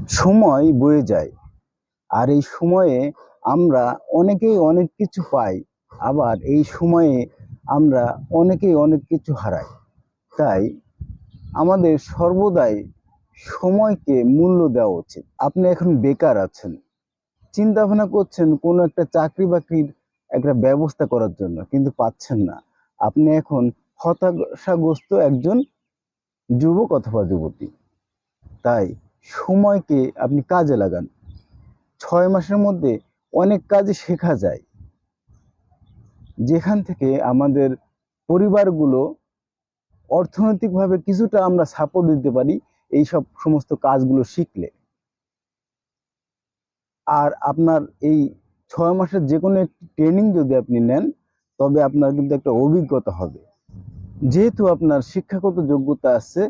সময় বয়ে যায়, আর এই সময়ে আমরা অনেকেই অনেক কিছু পাই, আবার এই সময়ে আমরা অনেকেই অনেক কিছু হারাই। তাই আমাদের সর্বদাই সময়কে মূল্য দেওয়া উচিত। আপনি এখন বেকার আছেন, চিন্তা ভাবনা করছেন কোনো একটা চাকরি বাকরির একটা ব্যবস্থা করার জন্য, কিন্তু পাচ্ছেন না। আপনি এখন হতাশাগ্রস্ত একজন যুবক অথবা যুবতী। তাই সময়কে আপনি কাজে লাগান। 6 মাসের মধ্যে অনেক কাজই শেখা যায়, যেখান থেকে আমাদের পরিবারগুলো অর্থনৈতিকভাবে কিছুটা আমরা সাপোর্ট দিতে পারি এই সমস্ত কাজগুলো শিখলে। আর আপনার এই 6 মাসের যে কোনো একটি ট্রেনিং যদি আপনি নেন, তবে আপনার কিন্তু একটা অভিজ্ঞতা হবে। যেহেতু আপনার শিক্ষাগত যোগ্যতা আছে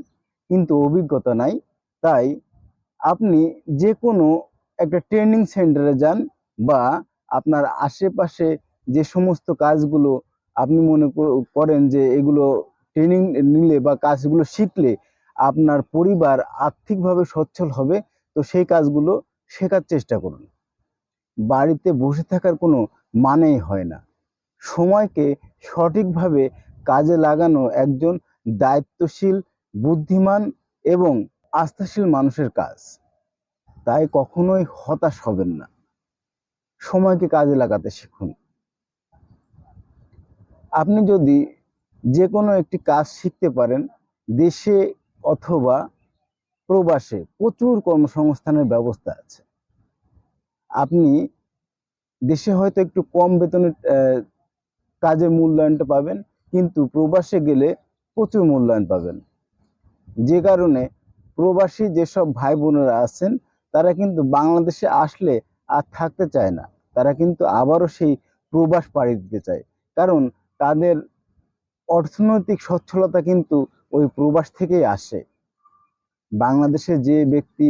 কিন্তু অভিজ্ঞতা নাই, তাই আপনি যে কোনো একটা ট্রেনিং সেন্টারে যান, বা আপনার আশেপাশে যে সমস্ত কাজগুলো আপনি মনে করেন যে এগুলো ট্রেনিং নিলে বা কাজগুলো শিখলে আপনার পরিবার আর্থিকভাবে সচ্ছল হবে, তো সেই কাজগুলো শেখার চেষ্টা করুন। বাড়িতে বসে থাকার কোনো মানেই হয় না। সময়কে সঠিকভাবে কাজে লাগানো একজন দায়িত্বশীল, বুদ্ধিমান এবং আস্থাশীল মানুষের কাজ। তাই কখনোই হতাশ হবেন না। সময়কে কাজে লাগাতে শিখুন। আপনি যদি যে কোনো একটি কাজ শিখতে পারেন, দেশে অথবা প্রবাসে প্রচুর কর্মসংস্থানের ব্যবস্থা আছে। আপনি দেশে হয়তো একটু কম বেতনের কাজের মূল্যায়নটা পাবেন, কিন্তু প্রবাসে গেলে প্রচুর মূল্যায়ন পাবেন। যে কারণে প্রবাসী যেসব ভাই বোনেরা আছেন, তারা কিন্তু বাংলাদেশে আসলে আর থাকতে চায় না। তারা কিন্তু আবারও সেই প্রবাস পাড়ি দিতে চায়, কারণ তাদের অর্থনৈতিক সচ্ছলতা কিন্তু ওই প্রবাস থেকেই আসে। বাংলাদেশে যে ব্যক্তি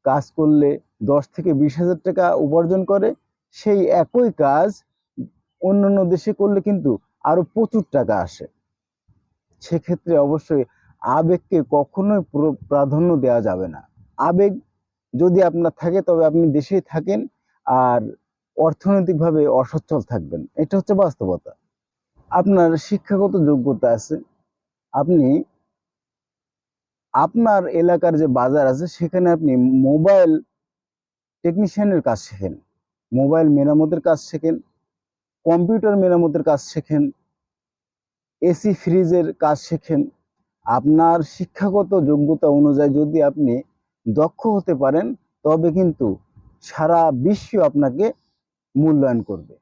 কাজ করলে 10 থেকে 20 হাজার টাকা উপার্জন করে, সেই একই কাজ অন্যান্য দেশে করলে কিন্তু আরো প্রচুর টাকা আসে। সেক্ষেত্রে অবশ্যই আবেগকে কখনোই প্রাধান্য দেওয়া যাবে না। আবেগ যদি আপনার থাকে, তবে আপনি দেশেই থাকেন আর অর্থনৈতিকভাবে অসচ্ছল থাকবেন। এটা হচ্ছে বাস্তবতা। আপনার শিক্ষাগত যোগ্যতা আছে, আপনি আপনার এলাকার যে বাজার আছে সেখানে আপনি মোবাইল টেকনিশিয়ানের কাজ শেখেন, মোবাইল মেরামতের কাজ শেখেন, কম্পিউটার মেরামতের কাজ শেখেন, এসি ফ্রিজের কাজ শেখেন। আপনার শিক্ষাগত যোগ্যতা অনুযায়ী যদি আপনি দক্ষ হতে পারেন, তবে কিন্তু সারা বিশ্ব আপনাকে মূল্যায়ন করবে।